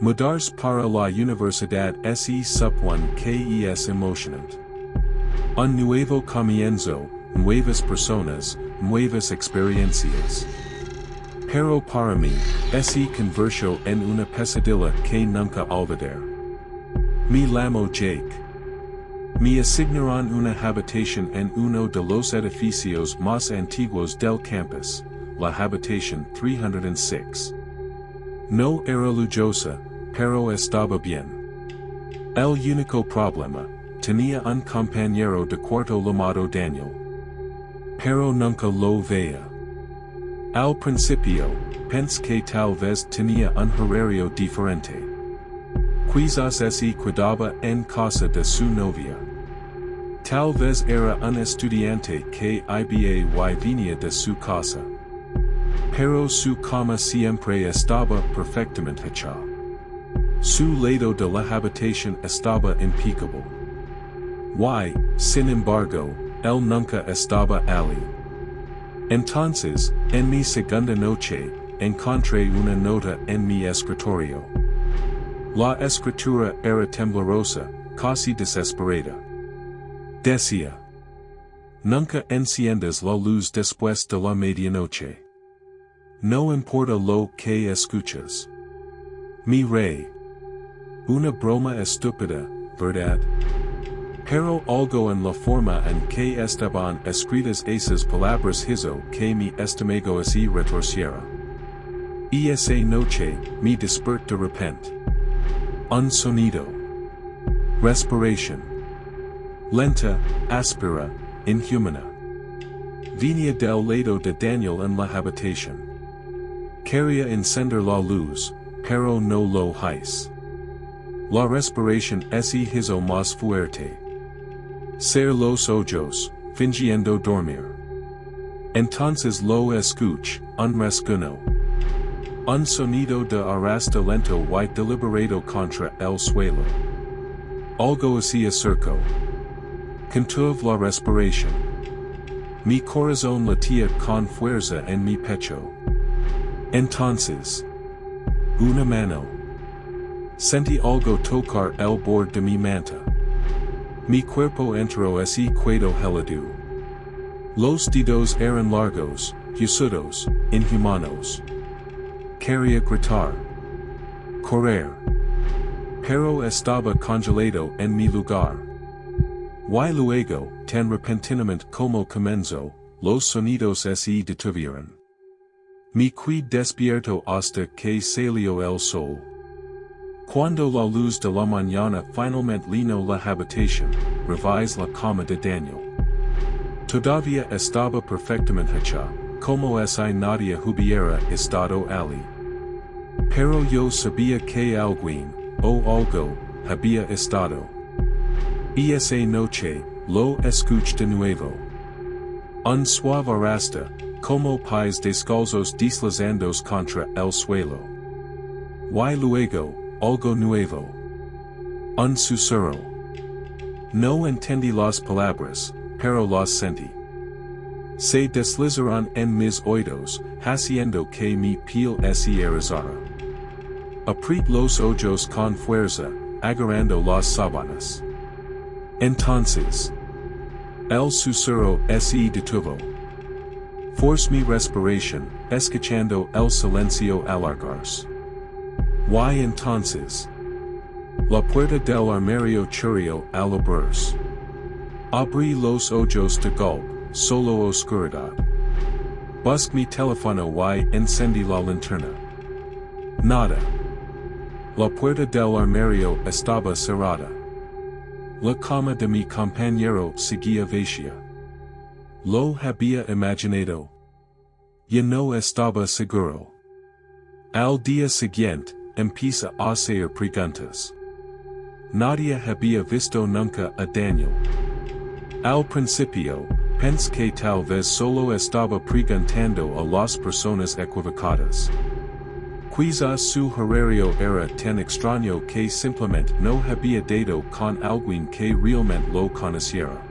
Mudarse para la universidad se supone que es emocionante. Un nuevo comienzo, nuevas personas, nuevas experiencias. Pero para mí, se convirtió en una pesadilla que nunca olvidar. Me llamo Jake. Me asignaron una habitación en uno de los edificios más antiguos del campus, la habitación 306. No era lujosa, pero estaba bien. El único problema, tenía un compañero de cuarto llamado Daniel. Pero nunca lo veía. Al principio, pensé que tal vez tenía un horario diferente. Quizás se quedaba en casa de su novia. Tal vez era un estudiante que iba y venía de su casa. Pero su cama siempre estaba perfectamente hecha. Su lado de la habitación estaba impecable. Sin embargo, él nunca estaba allí. Entonces, en mi segunda noche, encontré una nota en mi escritorio. La escritura era temblorosa, casi desesperada. Decía: nunca enciendas la luz después de la medianoche. No importa lo que escuchas. Mi rey. Una broma estúpida, ¿verdad? Pero algo en la forma en que estaban escritas esas palabras hizo que mi estómago se retorciera. Y esa noche, me desperté de repente. Un sonido. Respiración. Lenta, áspera, inhumana. Venía del lado de Daniel en la habitación. Quería encender la luz, pero no lo hizo. La respiración se hizo más fuerte. Cerré los ojos, fingiendo dormir. Entonces lo escuché, un rasguño. Un sonido de arrastre lento y deliberado contra el suelo. Algo se acercó. Contuve la respiración. Mi corazón latía con fuerza en mi pecho. Entonces, una mano. Sentí algo tocar el borde de mi manta. Mi cuerpo entró se quedó helado. Los dedos eran largos, huesudos, inhumanos. Quería gritar. Correr. Pero estaba congelado en mi lugar. Y luego, tan repentinamente como comenzó, los sonidos se detuvieron. Me quedé despierto hasta que salió el sol. Cuando la luz de la mañana finalmente llenó la habitación, revisé la cama de Daniel. Todavía estaba perfectamente hecha, como si nadie hubiera estado allí. Pero yo sabía que alguien, o algo, había estado. Y esa noche, lo escuché de nuevo. Un suave arrastre, como pies descalzos deslizando contra el suelo. Y luego, algo nuevo. Un susurro. No entendí las palabras, pero las sentí. Se deslizaron en mis oídos, haciendo que mi piel se erizara. Apreté los ojos con fuerza, agarrando las sábanas. Entonces, el susurro se detuvo. Forcé mi respiración, escuchando el silencio alargarse. Y entonces, la puerta del armario chirrió al abrirse. Abrí los ojos de golpe, solo oscuridad. Busqué mi teléfono y encendí la linterna. Nada. La puerta del armario estaba cerrada. La cama de mi compañero seguía vacía. Lo había imaginado. Ya no estaba seguro. Al día siguiente, empecé a hacer preguntas. Nadie había visto nunca a Daniel. Al principio, pensé que tal vez solo estaba preguntando a las personas equivocadas. Quizás su horario era tan extraño que simplemente no había dado con alguien que realmente lo conociera.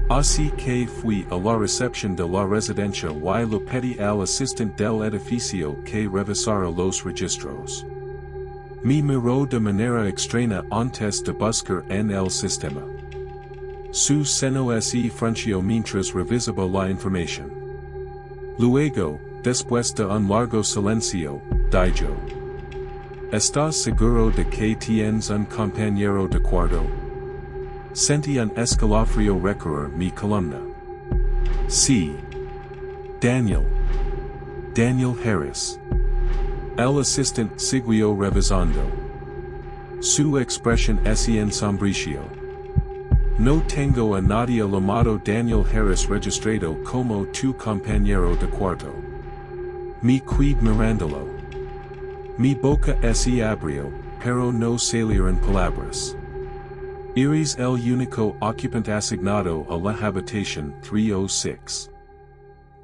Así que fui a la recepción de la residencia y le pedí al asistente del edificio que revisara los registros. Me miró de manera extraña antes de buscar en el sistema. Su seno se frunció mientras revisaba la información. Luego, después de un largo silencio, dijo: ¿Estás seguro de que tienes un compañero de cuarto? Sentí un escalofrío recorrer mi columna. Sí. Daniel Harris. El asistente siguió revisando. Su expresión es ensombreció. No tengo a nadie llamado Daniel Harris registrado como tu compañero de cuarto. Me quedé mirándolo. Mi boca se abrió, pero no salieron palabras. Eres el único ocupante asignado a la habitación 306.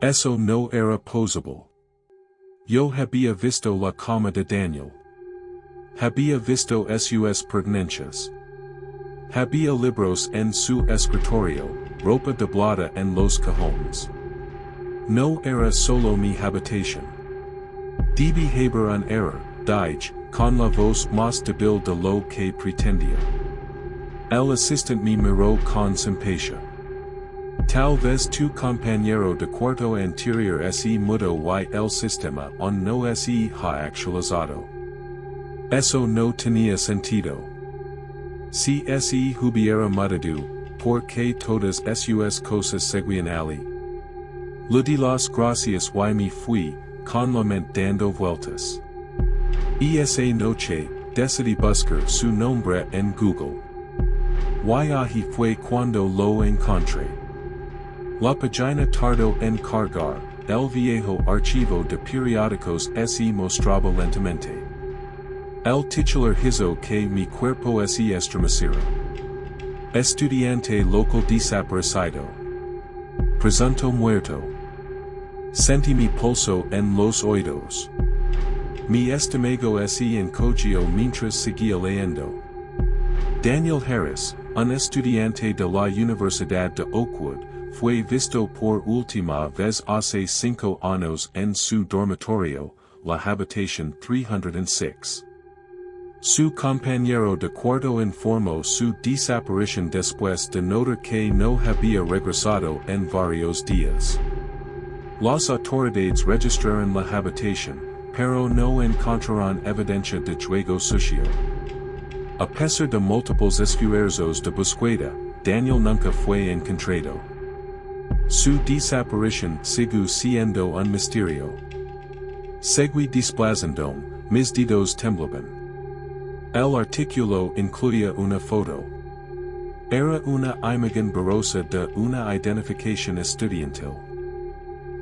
Eso no era posible. Yo había visto la cama de Daniel. Había visto sus pertenencias. Había libros en su escritorio, ropa doblada en los cajones. No era solo mi habitación. Debí haber un error, dije, con la voz más débil de lo que pretendía. El asistente me miró con simpatía. Tal vez tu compañero de cuarto anterior se mudó y el sistema aún no se ha actualizado. Eso no tenía sentido. Si se hubiera mudado, ¿por qué todas sus cosas seguían allí? Le di las gracias y me fui, con la mente dando vueltas. Esa noche, decidí buscar su nombre en Google. Y ahí fue cuando lo encontré. La página tardó en cargar, el viejo archivo de periódicos se mostraba lentamente. El titular hizo que mi cuerpo se estremeciera. Estudiante local desaparecido. Presunto muerto. Sentí mi pulso en los oídos. Mi estómago se encogió mientras seguía leyendo. Daniel Harris, un estudiante de la Universidad de Oakwood, fue visto por última vez hace 5 años en su dormitorio, la habitación 306. Su compañero de cuarto informó su desaparición después de notar que no había regresado en varios días. Las autoridades registraron la habitación, pero no encontraron evidencia de juego sucio. A pesar de múltiples esfuerzos de búsqueda, Daniel nunca fue encontrado. Su desaparición sigue siendo un misterio. Seguí desplazándome, mis dedos temblaban. El artículo incluía una foto. Era una imagen borrosa de una identificación estudiantil.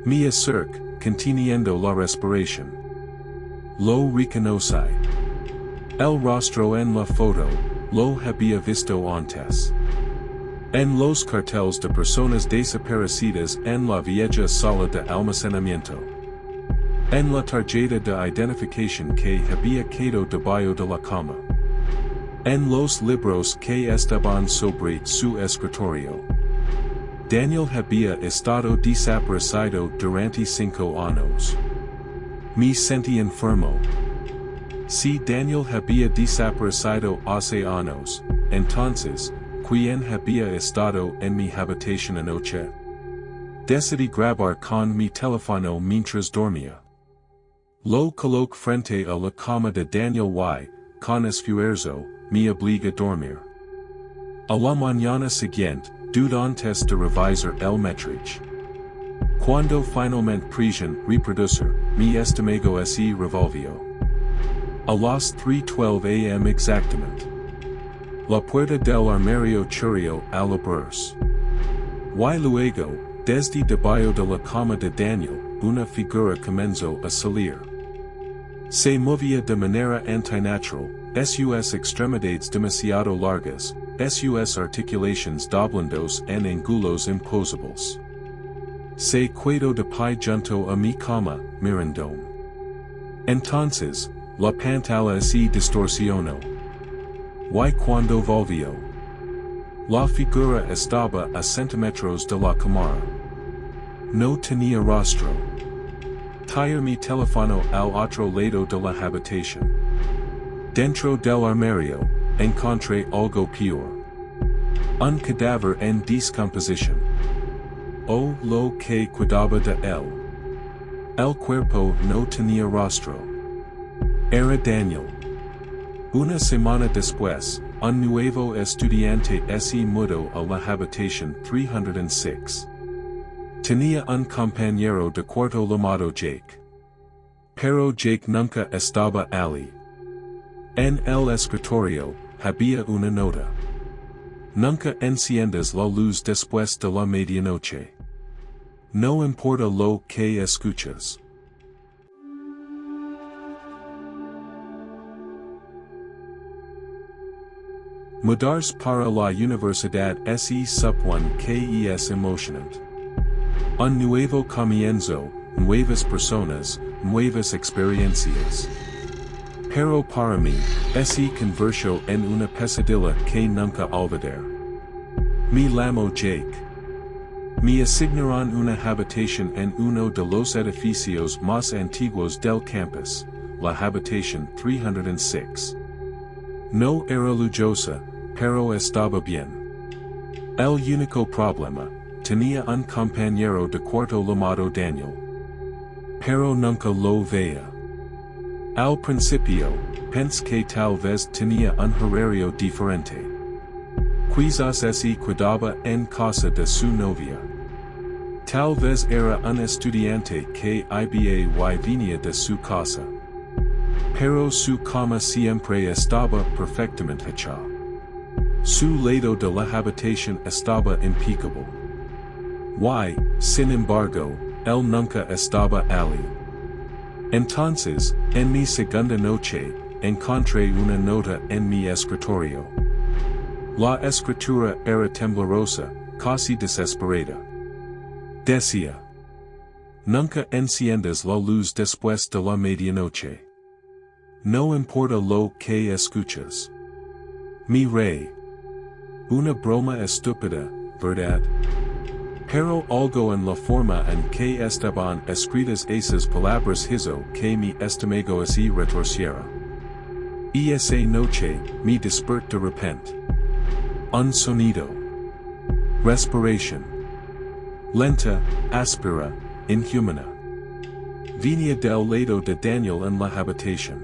Me acerqué, conteniendo la respiración. Lo reconocí. El rostro en la foto, lo había visto antes. En los carteles de personas desaparecidas en la vieja sala de almacenamiento. En la tarjeta de identificación que había quedado debajo de la cama. En los libros que estaban sobre su escritorio. Daniel había estado desaparecido durante 5 años. Me sentí enfermo. Si Daniel había desaparecido hace años, entonces, ¿quién había estado en mi habitación anoche? Decidí grabar con mi teléfono mientras dormía. Lo coloqué frente a la cama de Daniel y, con esfuerzo, me obliga a dormir. A la mañana siguiente, dudé antes de revisar el métrico. Cuando finalmente presión reproducir, mi estómago se revolvió. A las 3:12 am exactamente. La puerta del armario churrió al abrirse. Y luego, desde debajo de la cama de Daniel, una figura comenzó a salir. Se movía de manera antinatural, sus extremidades demasiado largas, sus articulaciones doblándose en ángulos imposibles. Se quedó de pie junto a mi cama, mirándome. Entonces, la pantalla se distorsionó. Y cuando volvió, la figura estaba a centímetros de la cámara. No tenía rostro. Tiré mi teléfono al otro lado de la habitación. Dentro del armario, encontré algo peor. Un cadáver en descomposición. O lo que cuidaba de él. El cuerpo no tenía rostro. Era Daniel. Una semana después, un nuevo estudiante se mudó a la habitación 306. Tenía un compañero de cuarto llamado Jake. Pero Jake nunca estaba allí. En el escritorio, había una nota. Nunca enciendas la luz después de la medianoche. No importa lo que escuchas. Mudarse para la universidad se supone que es emocionante. Un nuevo comienzo, nuevas personas, nuevas experiencias. Pero para mí, se convirtió en una pesadilla que nunca olvidar. Me llamo Jake. Me asignaron una habitación en uno de los edificios más antiguos del campus, la habitación 306. No era lujosa, pero estaba bien. El único problema, tenía un compañero de cuarto llamado Daniel. Pero nunca lo veía. Al principio, pensé que tal vez tenía un horario diferente. Quizás se cuidaba en casa de su novia. Tal vez era un estudiante que iba y venía de su casa. Pero su cama siempre estaba perfectamente hecha. Su lado de la habitación estaba impecable. Sin embargo, él nunca estaba allí. Entonces, en mi segunda noche, encontré una nota en mi escritorio. La escritura era temblorosa, casi desesperada. Decía: nunca enciendas la luz después de la medianoche. No importa lo que escuchas. Mi rey. Una broma estúpida, ¿verdad? Pero algo en la forma en que estaban escritas esas palabras hizo que mi estómago se retorciera. Y esa noche, me desperté de repente. Un sonido. Respiración. Lenta, áspera, inhumana. Venía del lado de Daniel en la habitación.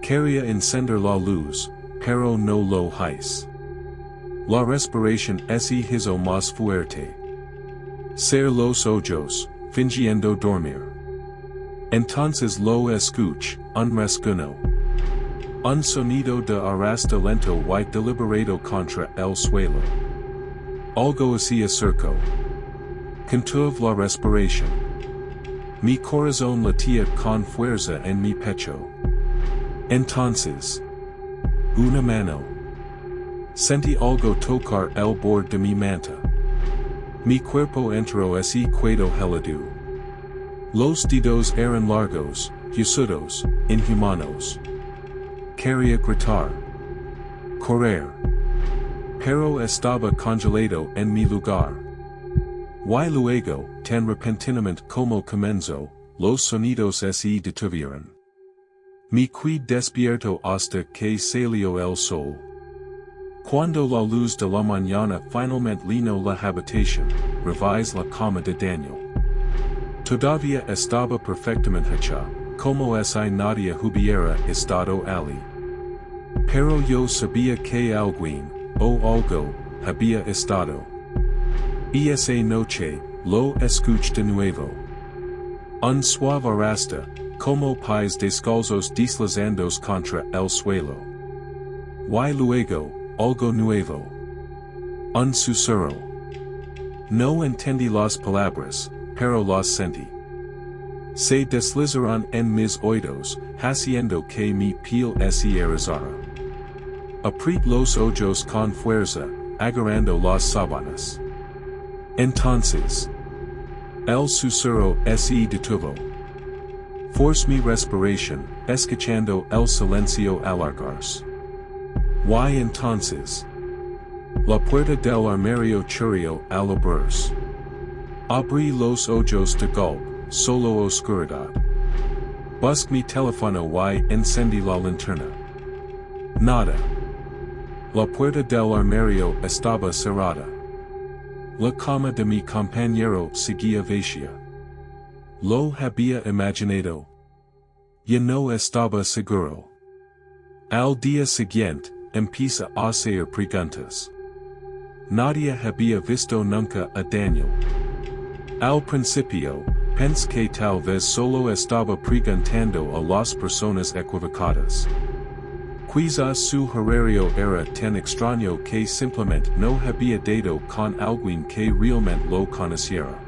Quería encender la luz, pero no lo hice. La respiración se hizo más fuerte. Cerré los ojos, fingiendo dormir. Entonces lo escuché, un rasguño. Un sonido de arrastre lento y deliberado contra el suelo. Algo se acercó. Contuve la respiración. Mi corazón latía con fuerza en mi pecho. Entonces, una mano. Sentí algo tocar el borde de mi manta. Mi cuerpo entró se quedó helado. Los dedos eran largos, huesudos, inhumanos. Quería gritar. Correr. Pero estaba congelado en mi lugar. Y luego, tan repentinamente como comenzó, los sonidos se detuvieron. Me quedé despierto hasta que salió el sol. Cuando la luz de la mañana finalmente llenó la habitación, revisé la cama de Daniel. Todavía estaba perfectamente hecha, como si nadie hubiera estado allí. Pero yo sabía que alguien, o algo, había estado. Y esa noche, lo escuché de nuevo. Un suave arrastre, como pies descalzos deslizandos contra el suelo. Y luego, algo nuevo. Un susurro. No entendí las palabras, pero las sentí. Se deslizaron en mis oídos, haciendo que mi piel se erizara. Apreté los ojos con fuerza, agarrando las sábanas. Entonces, el susurro se detuvo. Forcé mi respiración, escuchando el silencio alargarse. Y entonces, la puerta del armario chirrió al abrirse. Abrí los ojos de golpe, solo oscuridad. Busqué mi teléfono y encendí la linterna. Nada. La puerta del armario estaba cerrada. La cama de mi compañero seguía vacía. Lo había imaginado. Ya no estaba seguro. Al día siguiente, empieza a hacer preguntas. Nadie había visto nunca a Daniel. Al principio, pensé que tal vez solo estaba preguntando a las personas equivocadas. Quizás su horario era tan extraño que simplemente no había dado con alguien que realmente lo conociera.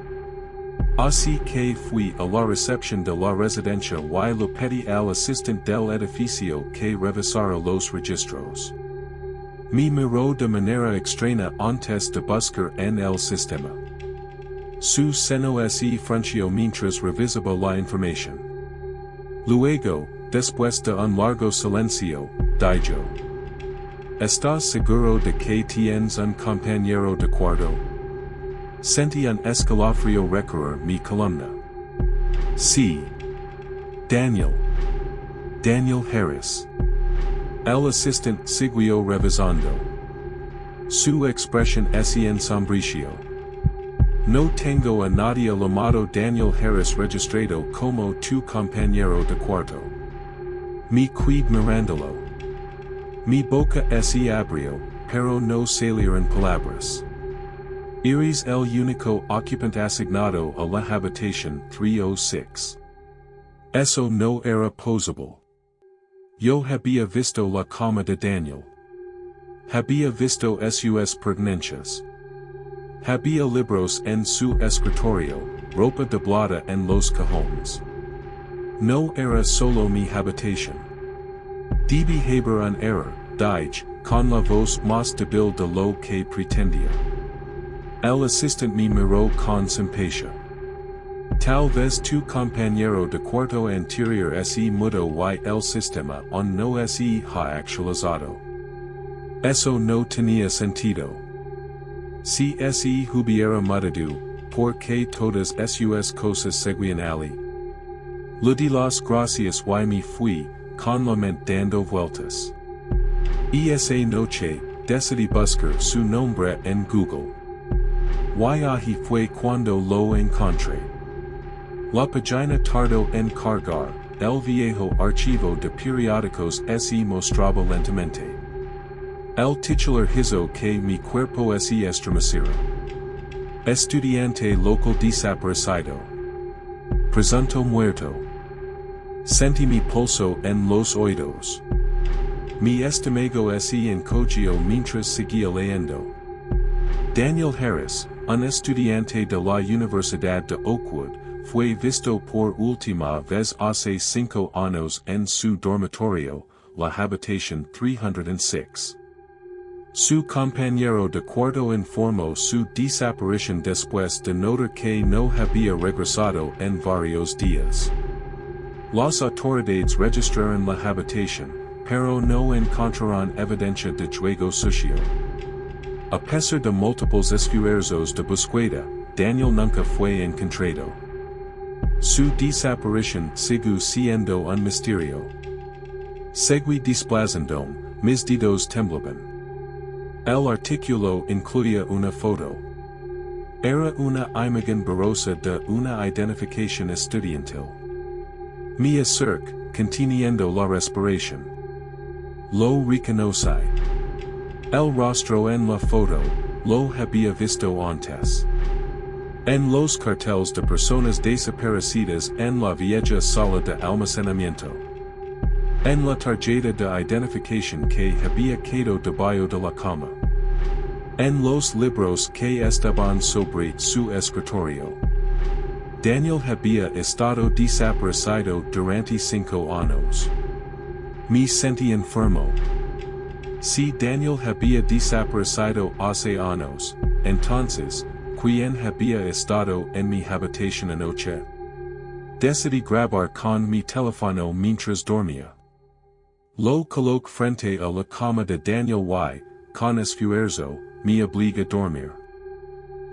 Así que fui a la recepción de la residencia y le pedí al asistente del edificio que revisara los registros. Me miró de manera extraña antes de buscar en el sistema. Su seno se frunció mientras revisaba la información. Luego, después de un largo silencio, dijo: ¿Estás seguro de que tienes un compañero de cuarto? Sentí un escalofrío recorrer mi columna. Sí. Daniel Harris. El asistente siguió revisando. Su expresión es ensombreció. No tengo a nadie llamado Daniel Harris registrado como tu compañero de cuarto. Me quedé mirándolo. Mi boca se abrió, pero no salieron palabras. Eres el único ocupante asignado a la habitación 306. Eso no era posible. Yo había visto la cama de Daniel. Había visto sus pertenencias. Había libros en su escritorio, ropa doblada en los cajones. No era solo mi habitación. Debí haber un error, dije, con la voz más débil de lo que pretendía. El asistente me miró con simpatia. Tal vez tu compañero de cuarto anterior se mudó y el sistema aún no se ha actualizado. Eso no tenía sentido. Si se hubiera mudado, ¿por qué todas sus cosas seguían allí? Le di las gracias y me fui, con la mente dando vueltas. Y esa noche, decidí buscar su nombre en Google. Y ahí fue cuando lo encontré. La página tardó en cargar, el viejo archivo de periódicos se mostraba lentamente. El titular hizo que mi cuerpo se estremeciera. Estudiante local desaparecido. Presunto muerto. Sentí mi pulso en los oídos. Mi estómago se encogió mientras seguía leyendo. Daniel Harris, un estudiante de la Universidad de Oakwood, fue visto por última vez hace 5 años en su dormitorio, la habitación 306. Su compañero de cuarto informó su desaparición después de notar que no había regresado en varios días. Las autoridades registraron la habitación, pero no encontraron evidencia de juego sucio. A pesar de múltiples esfuerzos de búsqueda, Daniel nunca fue encontrado. Su desaparición siguió siendo un misterio. Seguí desplazándome, mis dedos temblaban. El artículo incluía una foto. Era una imagen borrosa de una identificación estudiantil. Me acerqué, conteniendo la respiración. Lo reconocí. El rostro en la foto, lo había visto antes. En los carteles de personas desaparecidas en la vieja sala de almacenamiento. En la tarjeta de identificación que había quedado debajo de la cama. En los libros que estaban sobre su escritorio. Daniel había estado desaparecido durante 5 años. Me sentí enfermo. Si Daniel había desaparecido hace años, entonces, ¿quién había estado en mi habitación anoche? Decidí grabar con mi teléfono mientras dormía. Lo coloqué frente a la cama de Daniel y, con esfuerzo, me obligé a dormir.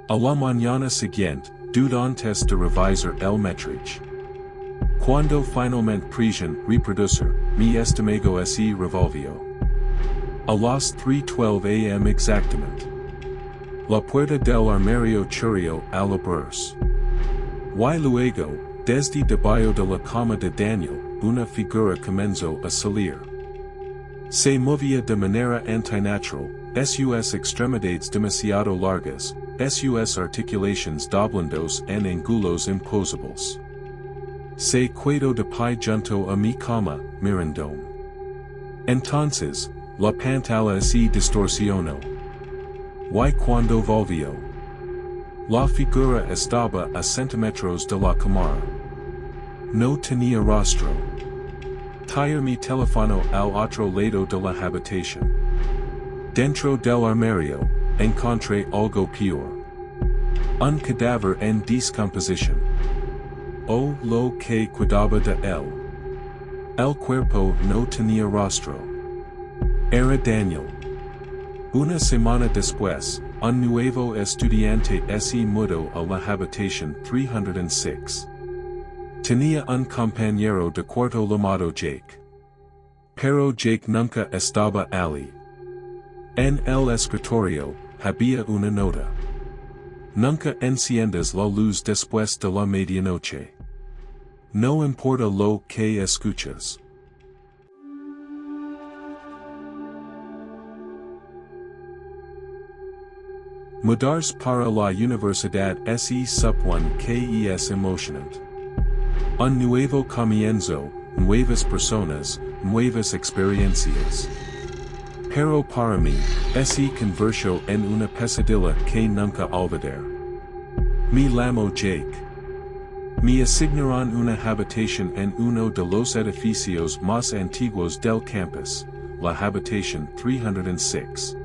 A la mañana siguiente, dudé antes de revisar el metraje. Cuando finalmente presion reproducir, mi estómago se revolvió. A las 3:12 a.m. exactamente. La puerta del armario churió a la brus. Y luego, desde debajo de la cama de Daniel, una figura comenzó a salir. Se movía de manera antinatural, sus extremidades demasiado largas, sus articulations doblendos en ángulos imposibles. Se quedó de pie junto a mi cama, mirándome. Entonces, la pantalla se distorsionó. Y cuando volvió, la figura estaba a centímetros de la cámara. No tenía rostro. Tiré mi teléfono al otro lado de la habitación. Dentro del armario, encontré algo peor. Un cadáver en descomposición. O lo que cuidaba de él. El cuerpo no tenía rostro. Era Daniel. Una semana después, un nuevo estudiante se mudó a la habitación 306. Tenía un compañero de cuarto llamado Jake. Pero Jake nunca estaba allí. En el escritorio, había una nota. Nunca enciendas la luz después de la medianoche. No importa lo que escuchas. Mudarse para la universidad se supone que es emocionante. Un nuevo comienzo, nuevas personas, nuevas experiencias. Pero para mí, se convirtió en una pesadilla que nunca olvidar. Me llamo Jake. Me asignaron una habitación en uno de los edificios más antiguos del campus, la habitación 306.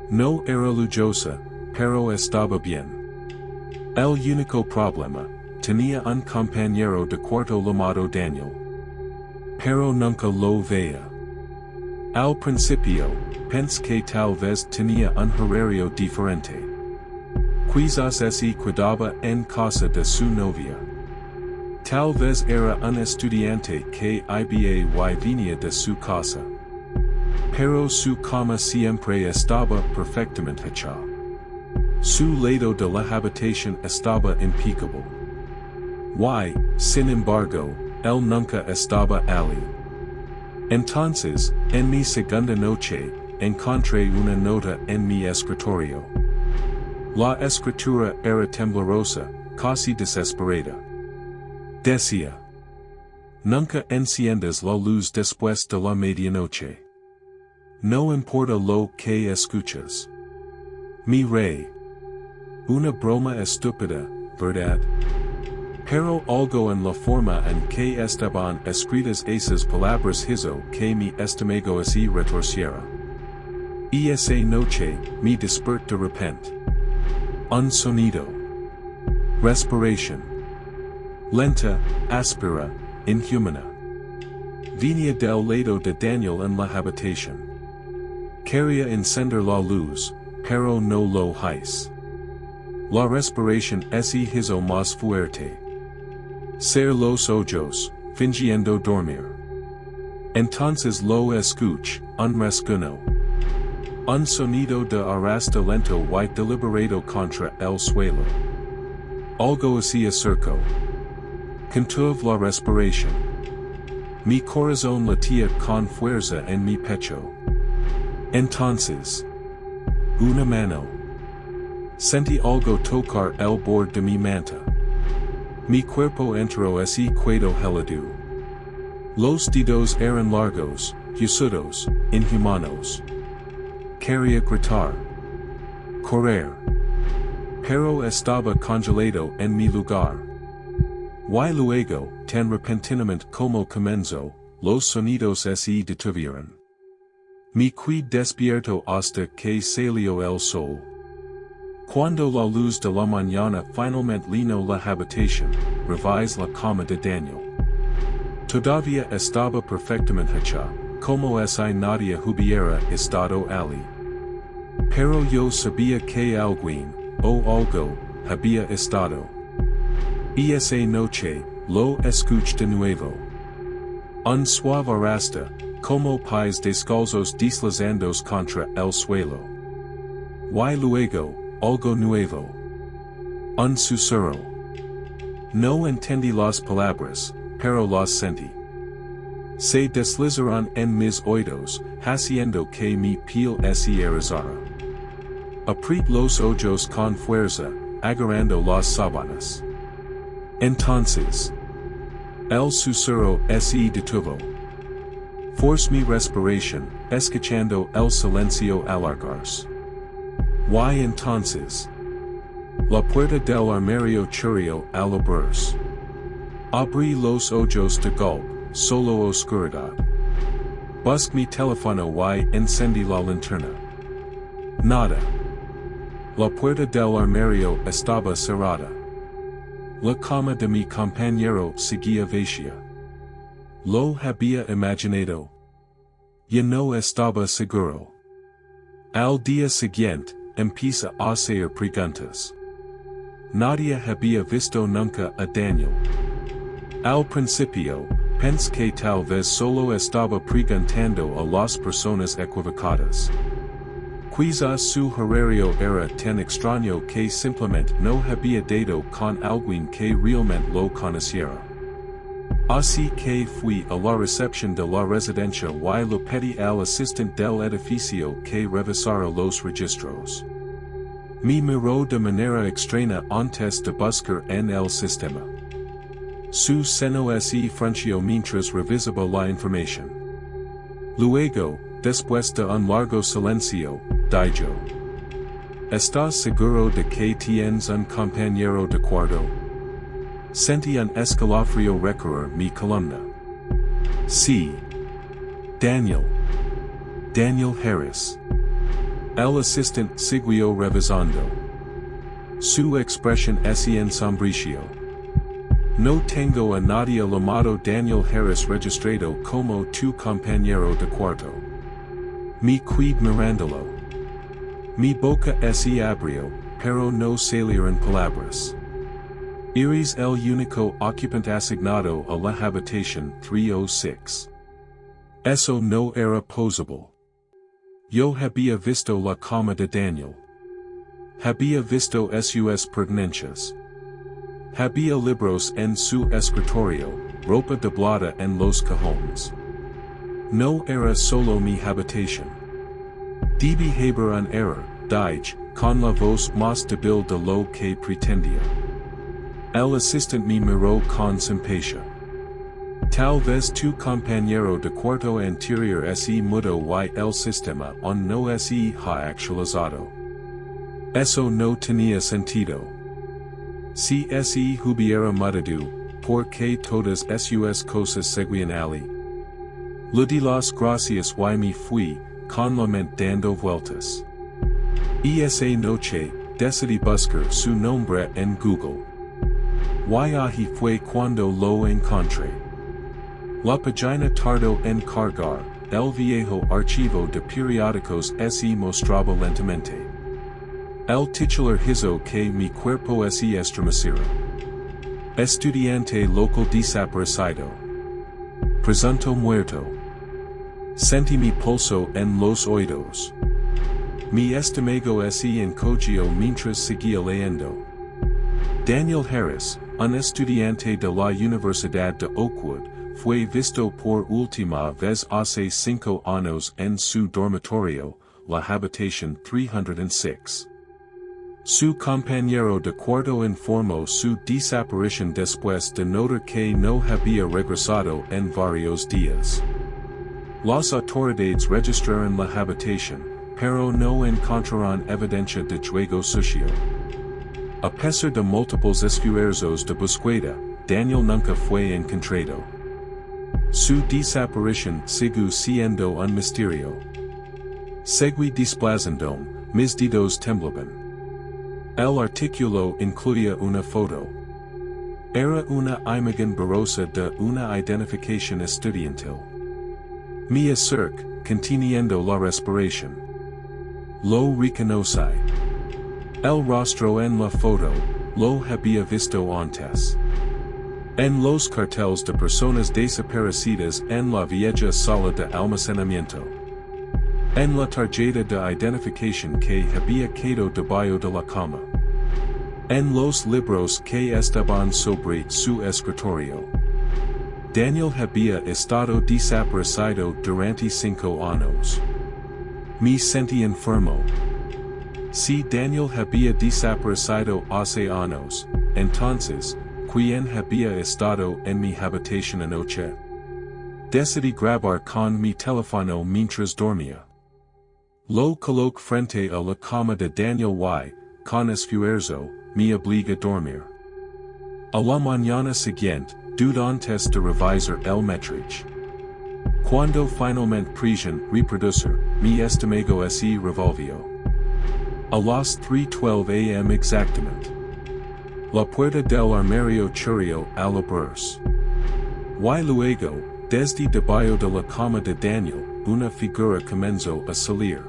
No era lujosa, pero estaba bien. El único problema, tenía un compañero de cuarto llamado Daniel. Pero nunca lo veía. Al principio, pensé que tal vez tenía un horario diferente. Quizás se quedaba en casa de su novia. Tal vez era un estudiante que iba y venía de su casa. Pero su cama siempre estaba perfectamente hecha. Su lado de la habitación estaba impecable. Y, sin embargo, él nunca estaba allí. Entonces, en mi segunda noche, encontré una nota en mi escritorio. La escritura era temblorosa, casi desesperada. Decía: nunca enciendas la luz después de la medianoche. No importa lo que escuchas. Mi rey. Una broma estúpida, ¿verdad? Pero algo en la forma en que estaban escritas esas palabras hizo que mi estómago se retorciera. Y esa noche, me desperté de repente. Un sonido. Respiración. Lenta, áspera, inhumana. Venía del lado de Daniel en la habitación. Quería encender la luz, pero no lo hice. La respiración se hizo más fuerte. Cerré los ojos, fingiendo dormir. Entonces lo escuché, un rasguño. Un sonido de arrastre lento y deliberado contra el suelo. Algo se acercó. Contuve la respiración. Mi corazón latía con fuerza en mi pecho. Entonces, una mano. Sentí algo tocar el borde de mi manta. Mi cuerpo entró se quedó helado. Los dedos eran largos, huesudos, inhumanos. Quería gritar. Correr. Pero estaba congelado en mi lugar. Y luego, tan repentinamente como comenzó, los sonidos se detuvieron. Me quedé despierto hasta que salió el sol. Cuando la luz de la mañana finalmente llenó la habitación, revisé la cama de Daniel. Todavía estaba perfectamente hecha, como si nadie hubiera estado allí. Pero yo sabía que alguien, o algo, había estado. Y esa noche, lo escuché de nuevo. Un suave arrastre, como pais descalzos deslizandos contra el suelo. Y luego, algo nuevo. Un susurro. No entendí las palabras, pero las sentí. Se deslizaron en mis oídos, haciendo que mi piel se erizara. Apretí los ojos con fuerza, agarrando las sábanas. Entonces, el susurro se detuvo. Force mi respiración, escuchando el silencio alargarse. Y entonces, la puerta del armario churrió al abrirse. Abrí los ojos de golpe, solo oscuridad. Busqué mi teléfono y encendí la linterna. Nada. La puerta del armario estaba cerrada. La cama de mi compañero seguía vacía. Lo había imaginado. Ya no estaba seguro. Al día siguiente, empecé a hacer preguntas. Nadie había visto nunca a Daniel. Al principio, pensé que tal vez solo estaba preguntando a las personas equivocadas. Quizás su horario era tan extraño que simplemente no había dado con alguien que realmente lo conociera. Así que fui a la recepción de la residencia y le pedí al asistente del edificio que revisara los registros. Me miró de manera extraña antes de buscar en el sistema. Su seno se frunció mientras revisaba la información. Luego, después de un largo silencio, dijo: ¿Estás seguro de que tienes un compañero de cuarto? Sentí un escalofrío recorrer mi columna. Sí. Daniel Harris. El asistente siguió revisando. Su expresión se ensombreció. No tengo a nadie llamado Daniel Harris registrado como tu compañero de cuarto. Me quedé mirándolo. Mi boca se abrió, pero no salieron palabras. Eres el único ocupante asignado a la habitación 306. Eso no era posible. Yo había visto la cama de Daniel. Había visto sus pertenencias. Había libros en su escritorio, ropa doblada en los cajones. No era solo mi habitación. Debí haber un error, dije, con la voz más débil de lo que pretendía. El asistente me miró con simpatia. Tal vez tu compañero de cuarto anterior se mudó y el sistema aún no se ha actualizado. Eso no tenía sentido. Si se hubiera mudado, ¿por qué todas sus cosas seguían allí? Le di las gracias y me fui, con la mente dando vueltas. Y esa noche, decidí buscar su nombre en Google. Y ahí fue cuando lo encontré. La página tardó en cargar, el viejo archivo de periódicos se mostraba lentamente. El titular hizo que mi cuerpo se estremeciera. Estudiante local desaparecido. Presunto muerto. Sentí mi pulso en los oídos. Mi estómago se encogió mientras seguía leyendo. Daniel Harris, un estudiante de la Universidad de Oakwood, fue visto por última vez hace 5 años en su dormitorio, la habitación 306. Su compañero de cuarto informó su desaparición después de notar que no había regresado en varios días. Las autoridades registraron la habitación, pero no encontraron evidencia de juego sucio. A pesar de múltiples esfuerzos de búsqueda, Daniel nunca fue encontrado. Su desaparición siguió siendo un misterio. Seguí desplazándome, mis dedos temblaban. El artículo incluía una foto. Era una imagen borrosa de una identificación estudiantil. Me acerqué, conteniendo la respiración. Lo reconocí. El rostro en la foto, lo había visto antes. En los carteles de personas desaparecidas en la vieja sala de almacenamiento. En la tarjeta de identificación que había quedado debajo de la cama. En los libros que estaban sobre su escritorio. Daniel había estado desaparecido durante 5 años. Me sentí enfermo. Si Daniel había desaparecido hace años, entonces, ¿quién había estado en mi habitación anoche? Decidí grabar con mi teléfono mientras dormía. Lo coloqué frente a la cama de Daniel y, con esfuerzo, me obliga a dormir. A la mañana siguiente, antes de revisar el metrage. Cuando finalmente presion reproducir, mi estómago se revolvió. A las 3:12 am exactamente. La puerta del armario churrió al abrirse. Y luego, desde debajo de la cama de Daniel, una figura comenzó a salir.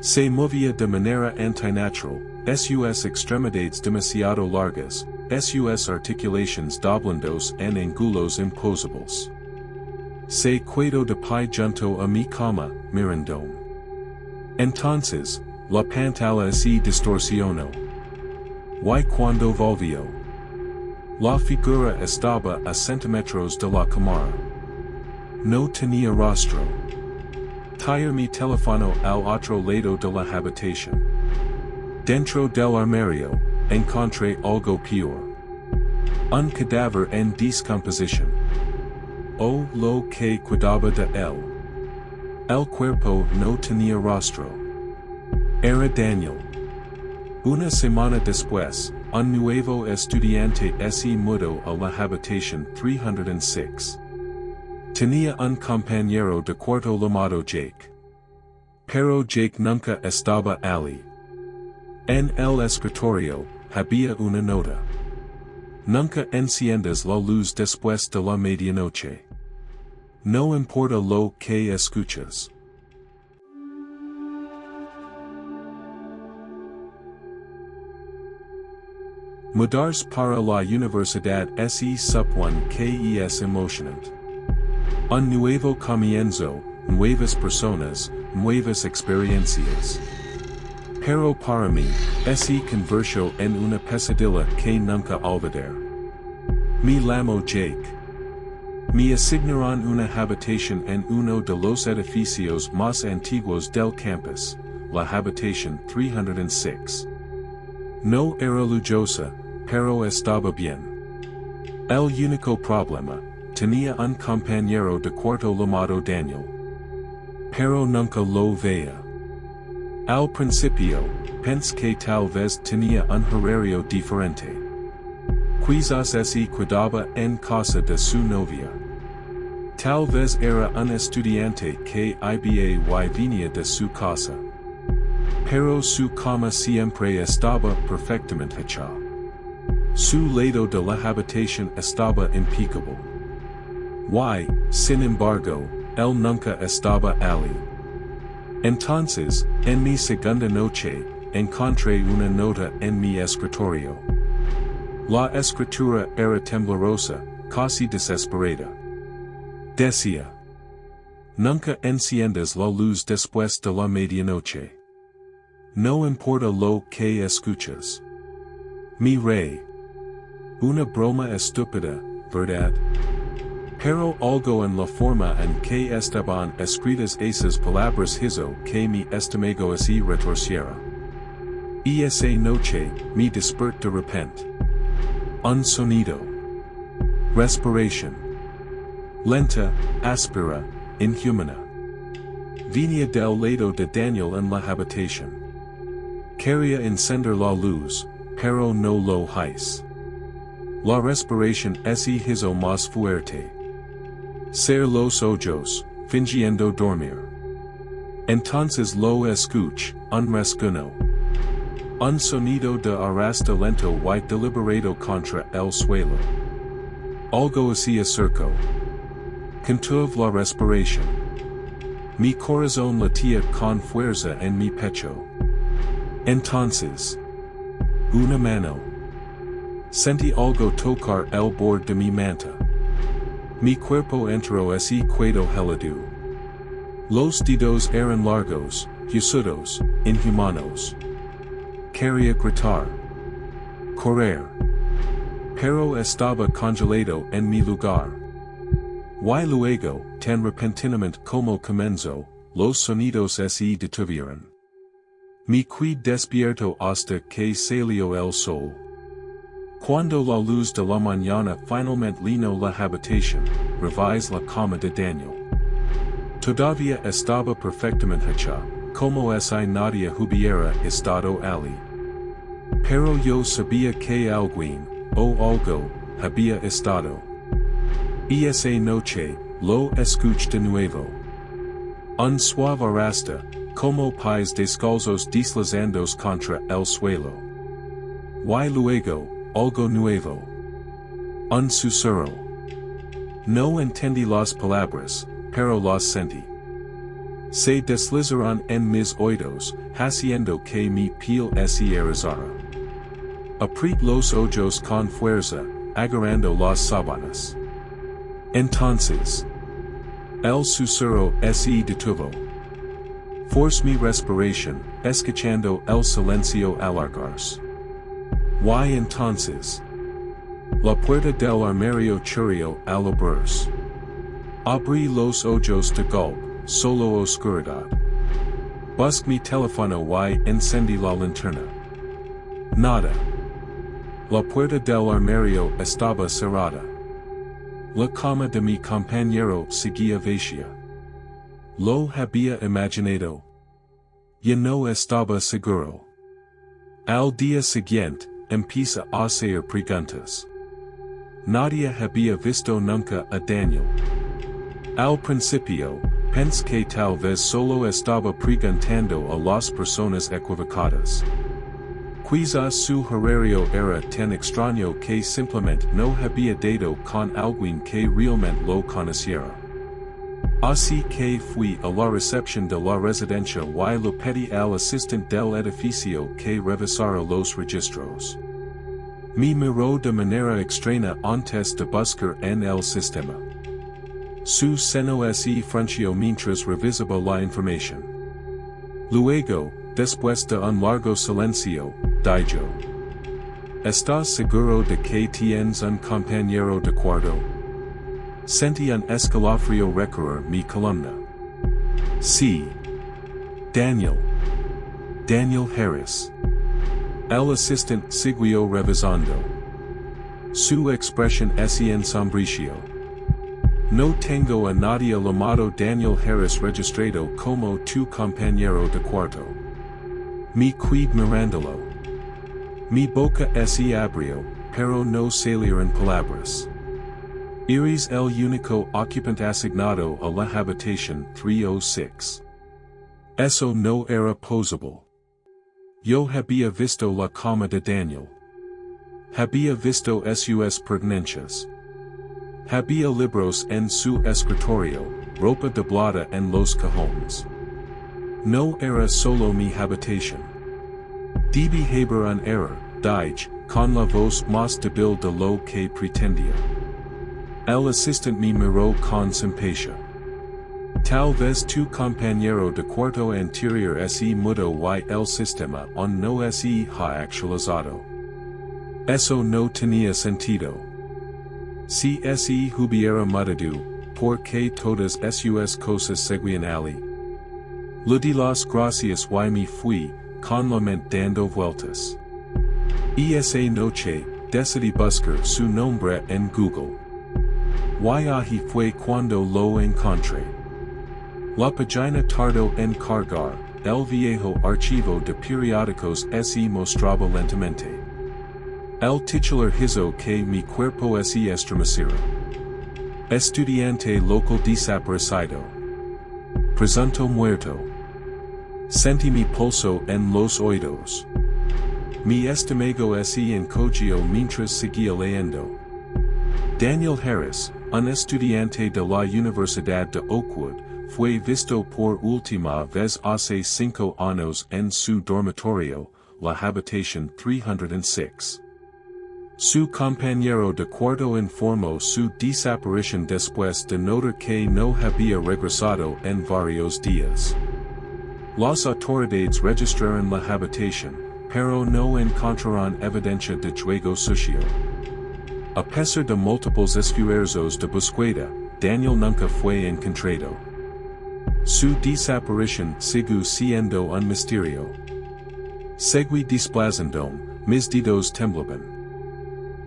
Se movía de manera antinatural, sus extremidades demasiado largas, sus articulaciones doblandos en ángulos imposibles. Se quedó de pie junto a mi cama, mirándome. Entonces, la pantalla se distorsionó. Y cuando volvió, la figura estaba a centímetros de la cámara. No tenía rostro. Tiré mi teléfono al otro lado de la habitación. Dentro del armario, encontré algo peor. Un cadáver en descomposición. Oh, lo que cuidaba de él. El cuerpo no tenía rostro. Era Daniel. Una semana después, un nuevo estudiante se mudó a la habitación 306. Tenía un compañero de cuarto llamado Jake. Pero Jake nunca estaba allí. En el escritorio, había una nota. Nunca enciendas la luz después de la medianoche. No importa lo que escuchas. Mudarse para la universidad se supone que es emocionante. Un nuevo comienzo, nuevas personas, nuevas experiencias. Pero para mí, se convirtió en una pesadilla que nunca olvidar. Me llamo Jake. Me asignaron una habitación en uno de los edificios más antiguos del campus, la habitación 306. No era lujosa, pero estaba bien. El único problema, tenía un compañero de cuarto llamado Daniel. Pero nunca lo veía. Al principio, pensé que tal vez tenía un horario diferente. Quizás se quedaba en casa de su novia. Tal vez era un estudiante que iba y venía de su casa. Pero su cama siempre estaba perfectamente hecha. Su lado de la habitación estaba impecable. Y, sin embargo, él nunca estaba allí. Entonces, en mi segunda noche, encontré una nota en mi escritorio. La escritura era temblorosa, casi desesperada. Decía: nunca enciendas la luz después de la medianoche. No importa lo que escuchas. Mi rey. Una broma estúpida, ¿verdad? Pero algo en la forma en que estaban escritas esas palabras hizo que mi estómago se retorciera. Y esa noche, me desperté de repente. Un sonido. Respiración. Lenta, áspera, inhumana. Venía del lado de Daniel en la habitación. Quería encender la luz, pero no lo hice. La respiración se hizo más fuerte. Cerré los ojos, fingiendo dormir. Entonces lo escuché, un rasguño. Un sonido de arrastre lento y deliberado contra el suelo. Algo se acercó. Contuve la respiración. Mi corazón latía con fuerza en mi pecho. Entonces, una mano. Sentí algo tocar el borde de mi manta. Mi cuerpo entero se quedó helado. Los dedos eran largos, huesudos, inhumanos. Quería gritar. Correr. Pero estaba congelado en mi lugar. Y luego, tan repentinamente como comenzó, los sonidos se detuvieron. Me quedé despierto hasta que salió el sol. Cuando la luz de la mañana finalmente llenó la habitación, revisé la cama de Daniel. Todavía estaba perfectamente hecha, como si nadie hubiera estado allí. Pero yo sabía que alguien, o algo, había estado. Y esa noche, lo escuché de nuevo. Un suave arrastre, como pies descalzos deslizando contra el suelo. Y luego, algo nuevo. Un susurro. No entendí las palabras, pero las sentí. Se deslizaron en mis oídos, haciendo que mi piel se erizara. Apreté los ojos con fuerza, agarrando las sábanas. Entonces, el susurro se detuvo. Forcé mi respiración, escuchando el silencio alargarse. Y entonces, la puerta del armario chirrió al abrirse. Abrí los ojos de golpe, solo oscuridad. Busqué mi teléfono y encendí la linterna. Nada. La puerta del armario estaba cerrada. La cama de mi compañero seguía vacía. Lo había imaginado. Ya no estaba seguro. Al día siguiente, empecé a hacer preguntas. Nadie había visto nunca a Daniel. Al principio, pensé que tal vez solo estaba preguntando a las personas equivocadas. Quizás su horario era tan extraño que simplemente no había dado con alguien que realmente lo conociera. Así que fui a la recepción de la residencia y le pedí al asistente del edificio que revisara los registros. Me miró de manera extraña antes de buscar en el sistema. Su seno se frunció mientras revisaba la información. Luego, después de un largo silencio, dijo: ¿Estás seguro de que tienes un compañero de cuarto? Sentí un escalofrío recorrer mi columna. Sí. Daniel. Daniel Harris. El asistente siguió revisando. Su expresión se ensombreció. No tengo a nadie llamado Daniel Harris registrado como tu compañero de cuarto. Me quedé mirándolo. Mi boca se abrió, pero no salieron palabras. Eres el único ocupante asignado a la habitación 306. Eso no era posible. Yo había visto la cama de Daniel. Había visto sus pertenencias. Había libros en su escritorio, ropa doblada en los cajones. No era solo mi habitación. Debí haber un error, dije, con la voz más débil de lo que pretendía. El asistente me miró con simpatia. Tal vez tu compañero de cuarto anterior se mudó y el sistema aún no se ha actualizado. Eso no tenía sentido. Si se hubiera mudado, ¿por qué todas sus cosas seguían allí? Le di las gracias y me fui, con la mente dando vueltas. Y esa noche, decidí buscar su nombre en Google. Y ahí fue cuando lo encontré. La página tardó en cargar, el viejo archivo de periódicos se mostraba lentamente. El titular hizo que mi cuerpo se estremeciera. Estudiante local desaparecido. Presunto muerto. Sentí mi pulso en los oídos. Mi estómago se encogió mientras seguía leyendo. Daniel Harris, un estudiante de la Universidad de Oakwood, fue visto por última vez hace 5 años en su dormitorio, la habitación 306. Su compañero de cuarto informó su desaparición después de notar que no había regresado en varios días. Las autoridades registraron la habitación, pero no encontraron evidencia de juego sucio. A pesar de múltiples esfuerzos de búsqueda, Daniel nunca fue encontrado. Su desaparición sigue siendo un misterio. Seguí desplazando, mis dedos temblaban.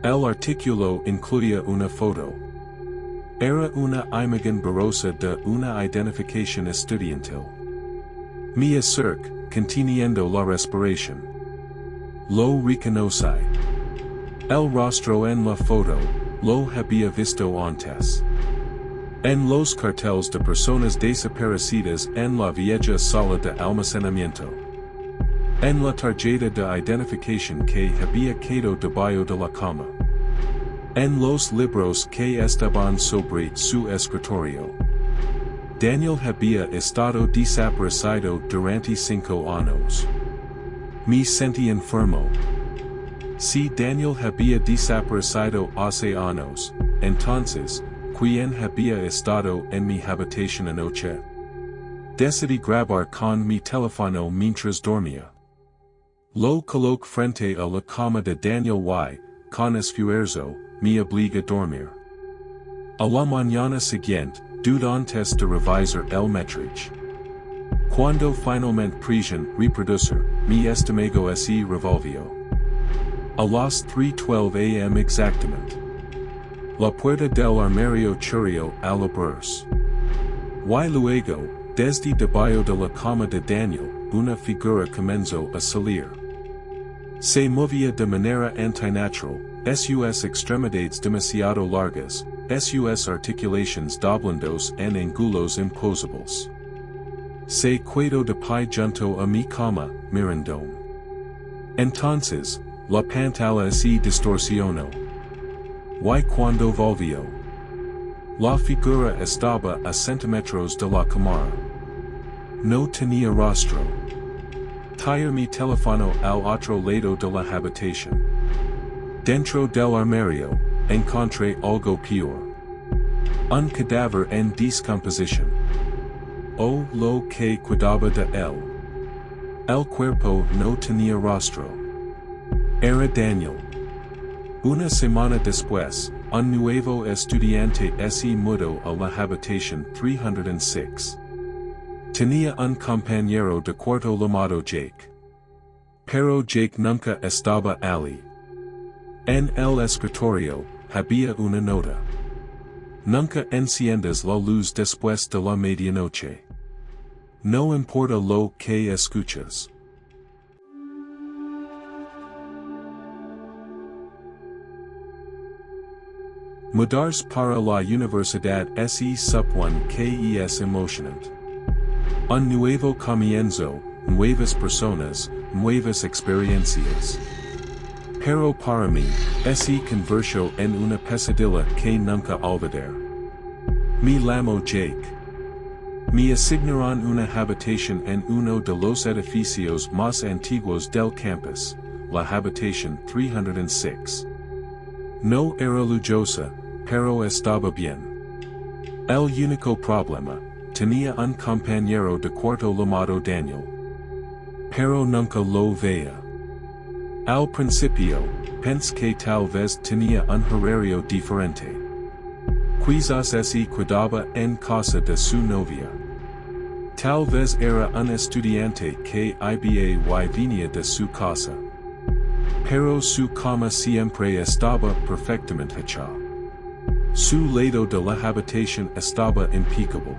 El artículo incluía una foto. Era una imagen borrosa de una identificación estudiantil. Me acerqué, conteniendo la respiración. Lo reconocí. El rostro en la foto, lo había visto antes. En los carteles de personas desaparecidas en la vieja sala de almacenamiento. En la tarjeta de identificación que había quedado debajo de la cama. En los libros que estaban sobre su escritorio. Daniel había estado desaparecido durante 5 años. Me sentí enfermo. Si Daniel había desaparecido hace años, entonces, ¿quién había estado en mi habitación anoche? Decidí grabar con mi teléfono mientras dormía. Lo coloqué frente a la cama de Daniel y, con esfuerzo, me obliga a dormir. A la mañana siguiente, dudé antes de revisar el métrico. Cuando finalmente presion reproducir, mi estómago se revolvió. A las 3:12 am exactamente. La puerta del armario chirrió al abrirse. Y luego, desde debajo de la cama de Daniel, una figura comenzó a salir. Se movía de manera antinatural, sus extremidades demasiado largas, sus articulaciones doblandos en ángulos imposibles. Se quedó de pie junto a mi cama, mirándome. Entonces, la pantalla se distorsionó. Y cuando volvió, la figura estaba a centímetros de la cámara. No tenía rostro. Tiré mi teléfono al otro lado de la habitación. Dentro del armario, encontré algo peor. Un cadáver en descomposición. Oh, lo que cuidaba de él. El cuerpo no tenía rostro. Era Daniel. Una semana después, un nuevo estudiante se mudó a la habitación 306. Tenía un compañero de cuarto llamado Jake. Pero Jake nunca estaba allí. En el escritorio, había una nota. Nunca enciendas la luz después de la medianoche. No importa lo que escuchas. Mudarse para la universidad se supone que es emocionante. Un nuevo comienzo, nuevas personas, nuevas experiencias. Pero para mí, se convirtió en una pesadilla que nunca olvidar. Me llamo Jake. Me asignaron una habitación en uno de los edificios más antiguos del campus, la habitación 306. No era lujosa, pero estaba bien. El único problema, tenía un compañero de cuarto llamado Daniel. Pero nunca lo veía. Al principio, pensé que tal vez tenía un horario diferente. Quizás se quedaba en casa de su novia. Tal vez era un estudiante que iba y venía de su casa. Pero su cama siempre estaba perfectamente hecha. Su lado de la habitación estaba impecable.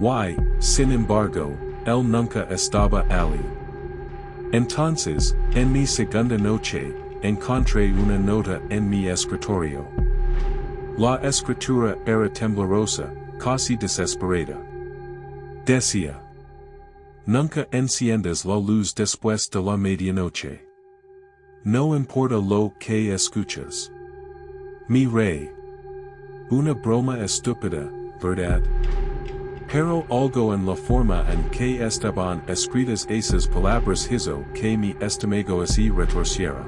Y, sin embargo, él nunca estaba allí. Entonces, en mi segunda noche, encontré una nota en mi escritorio. La escritura era temblorosa, casi desesperada. Decía: nunca enciendas la luz después de la medianoche. No importa lo que escuchas. Mi rey. Una broma estúpida, ¿verdad? Pero algo en la forma en que estaban escritas esas palabras hizo que mi estómago se retorciera.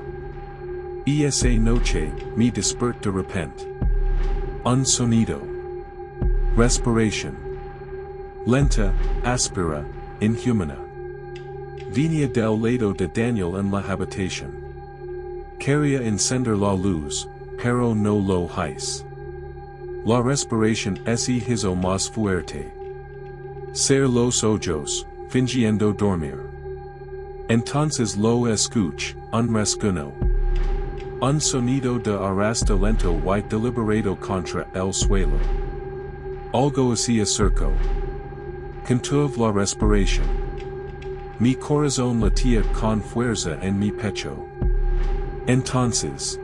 Esa noche, mi despert de repente. Un sonido. Respiration. Lenta, áspera, inhumana. Venia del lado de Daniel en la habitación. Quería encender la luz, pero no lo hice. La respiración se hizo más fuerte. Cerré los ojos, fingiendo dormir. Entonces lo escuché, un rasguño. Un sonido de arrastre lento y deliberado contra el suelo. Algo se acercó. Contuve la respiración. Mi corazón latía con fuerza en mi pecho. Entonces,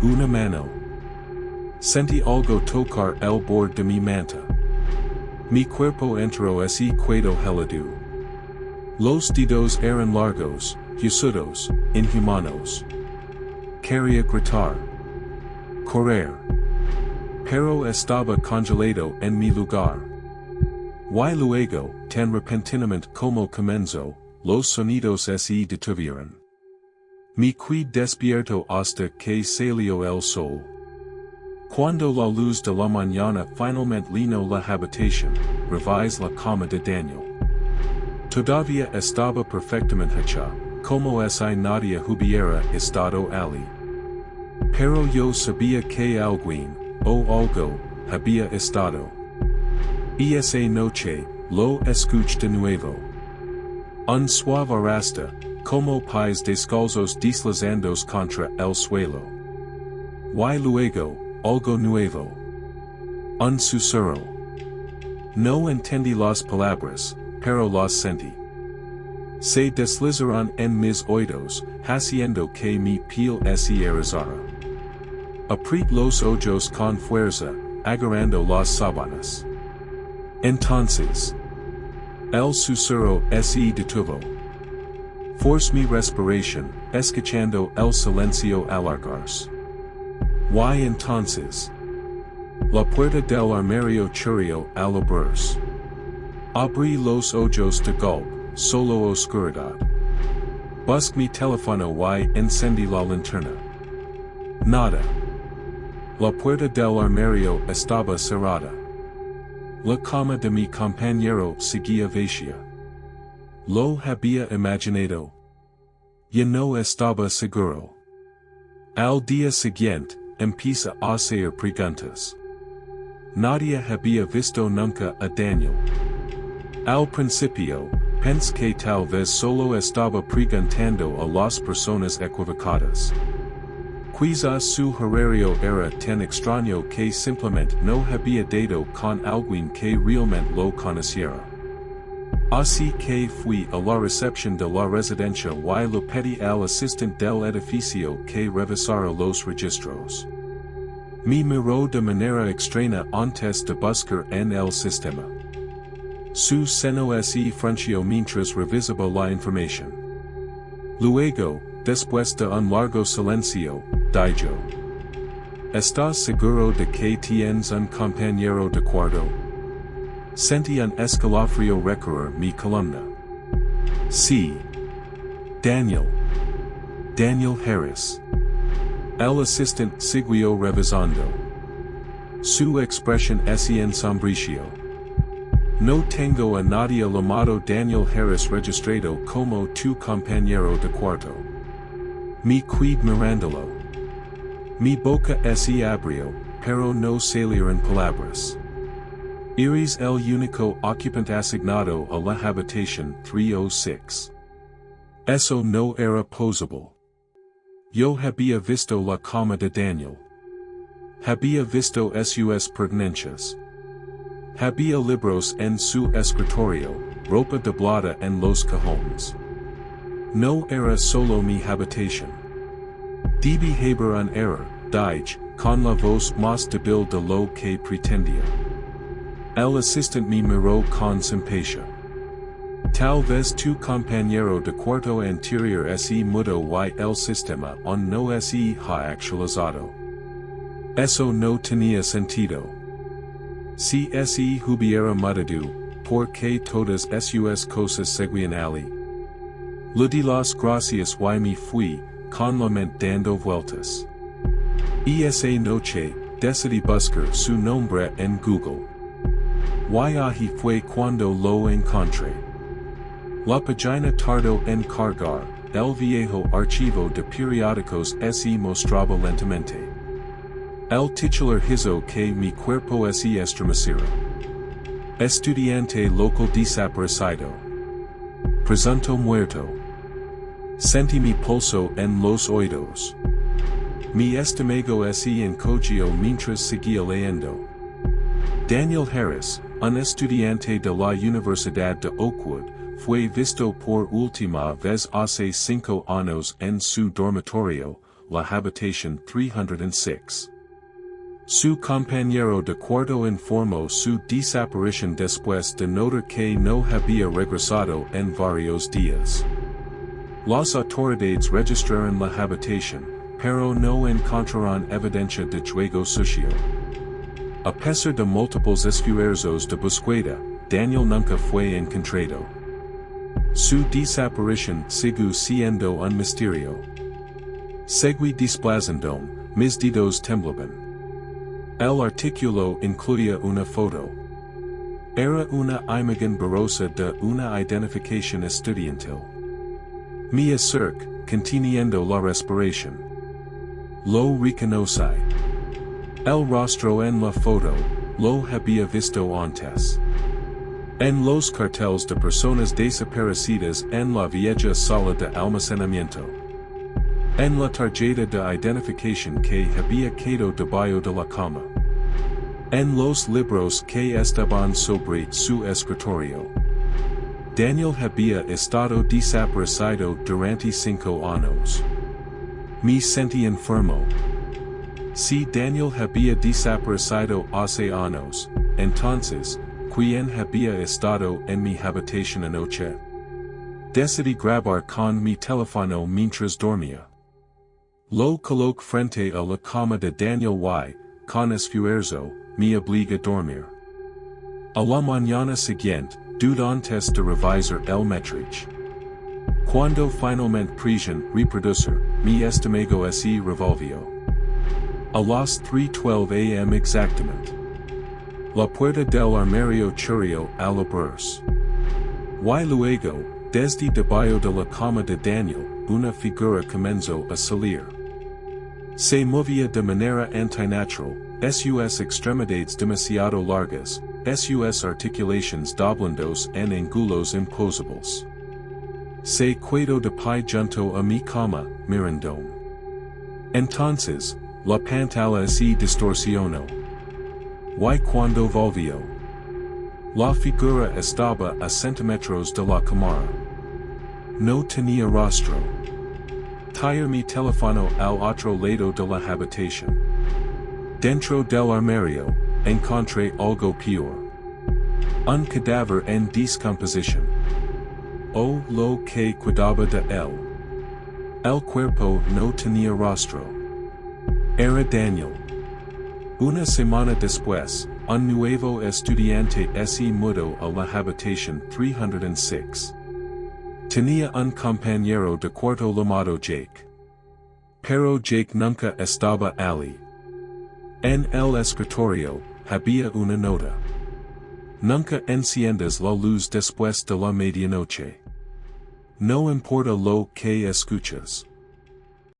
una mano. Sentí algo tocar el borde de mi manta. Mi cuerpo entró se quedó helado. Los dedos eran largos, huesudos, inhumanos. Quería gritar. Correr. Pero estaba congelado en mi lugar. Y luego, tan repentinamente como comenzó, los sonidos se detuvieron. Me quedé despierto hasta que salió el sol. Cuando la luz de la mañana finalmente llenó la habitación, revisé la cama de Daniel. Todavía estaba perfectamente hecha, como si nadie hubiera estado allí. Pero yo sabía que alguien, o algo, había estado. Y esa noche, lo escuché de nuevo. Un suave arrastre, como pies descalzos deslizandos contra el suelo. Y luego, algo nuevo. Un susurro. No entendí las palabras, pero las sentí. Se deslizaron en mis oídos, haciendo que mi piel se erizara. Apretí los ojos con fuerza, agarrando las sábanas. Entonces, el susurro se detuvo. Forcé mi respiración, escuchando el silencio alargarse. Y entonces, la puerta del armario chirrió al abrirse. Abrí los ojos de golpe, solo oscuridad. Busqué mi teléfono y encendí la linterna. Nada. La puerta del armario estaba cerrada. La cama de mi compañero seguía vacía. Lo había imaginado. Ya no estaba seguro. Al día siguiente, empieza a hacer preguntas. Nadie había visto nunca a Daniel. Al principio, pensé que tal vez solo estaba preguntando a las personas equivocadas. Quizás su horario era tan extraño que simplemente no había dado con alguien que realmente lo conociera. Así que fui a la recepción de la residencia y le pedí al asistente del edificio que revisara los registros. Me miró de manera extraña antes de buscar en el sistema. Su seno se frunció mientras revisaba la información. Luego, después de un largo silencio, dijo: ¿Estás seguro de que tienes un compañero de cuarto? Sentí un escalofrío recorrer mi columna. Sí. Daniel. Daniel Harris. El asistente siguió revisando. Su expresión se ensombreció. No tengo a nadie llamado Daniel Harris registrado como tu compañero de cuarto. Me quedé mirándolo. Mi boca se abrió, pero no salieron palabras. Eres el único ocupante asignado a la habitación 306. Eso no era posible. Yo había visto la cama de Daniel. Había visto sus pertenencias. Había libros en su escritorio, ropa doblada en los cajones. No era solo mi habitación. Debí haber un error, dije, con la voz más débil de lo que pretendía. El asistente me miró con simpatia. Tal vez tu compañero de cuarto anterior se mudó y el sistema aún no se ha actualizado. Eso no tenía sentido. Si se hubiera mudado, ¿por qué todas sus cosas seguían allí? Le di las gracias y me fui, con la mente dando vueltas. Esa noche, decidí buscar su nombre en Google. Y ahí fue cuando lo encontré. La página tardó en cargar, el viejo archivo de periódicos se mostraba lentamente. El titular hizo que mi cuerpo se estremeciera. Estudiante local desaparecido. Presunto muerto. Sentí mi pulso en los oídos. Mi estómago se encogió mientras seguía leyendo. Daniel Harris, un estudiante de la Universidad de Oakwood, fue visto por última vez hace 5 años en su dormitorio, la habitación 306. Su compañero de cuarto informó su desaparición después de notar que no había regresado en varios días. Las autoridades registraron la habitación, pero no encontraron evidencia de juego sucio. A pesar de múltiples esfuerzos de búsqueda, Daniel nunca fue encontrado. Su desaparición sigue siendo un misterio. Seguí desplazando, mis dedos temblaban. El artículo incluía una foto. Era una imagen borrosa de una identificación estudiantil. Me acerqué, conteniendo la respiración. Lo reconocí. El rostro en la foto, lo había visto antes. En los carteles de personas desaparecidas en la vieja sala de almacenamiento. En la tarjeta de identificación que había quedado debajo de la cama. En los libros que estaban sobre su escritorio. Daniel había estado desaparecido durante 5 años. Me sentí enfermo. Si Daniel había desaparecido hace años, entonces, ¿quién había estado en mi habitación anoche? Decidí grabar con mi teléfono mientras dormía. Lo coloqué frente a la cama de Daniel y, con esfuerzo, me obliga a dormir. A la mañana siguiente, dudé antes de revisar el metrage. Cuando finalmente presion reproducir, mi estómago se revolvió. A las 3:12 am exactamente. La puerta del armario chirrió al abrirse. Y luego, desde debajo de la cama de Daniel, una figura comenzó a salir. Se movía de manera antinatural, sus extremidades demasiado largas, sus articulaciones doblandos en ángulos imposibles. Se quedó de pie junto a mi cama, mirándome. Entonces, la pantalla se distorsionó. Y cuando volvió, la figura estaba a centímetros de la cámara. No tenía rostro. Tiré mi teléfono al otro lado de la habitación. Dentro del armario, encontré algo peor. Un cadáver en descomposición. Oh, lo que cuidaba de él. El cuerpo no tenía rostro. Era Daniel. Una semana después, un nuevo estudiante se mudó a la habitación 306. Tenía un compañero de cuarto llamado Jake. Pero Jake nunca estaba allí. En el escritorio, había una nota. Nunca enciendas la luz después de la medianoche. No importa lo que escuchas.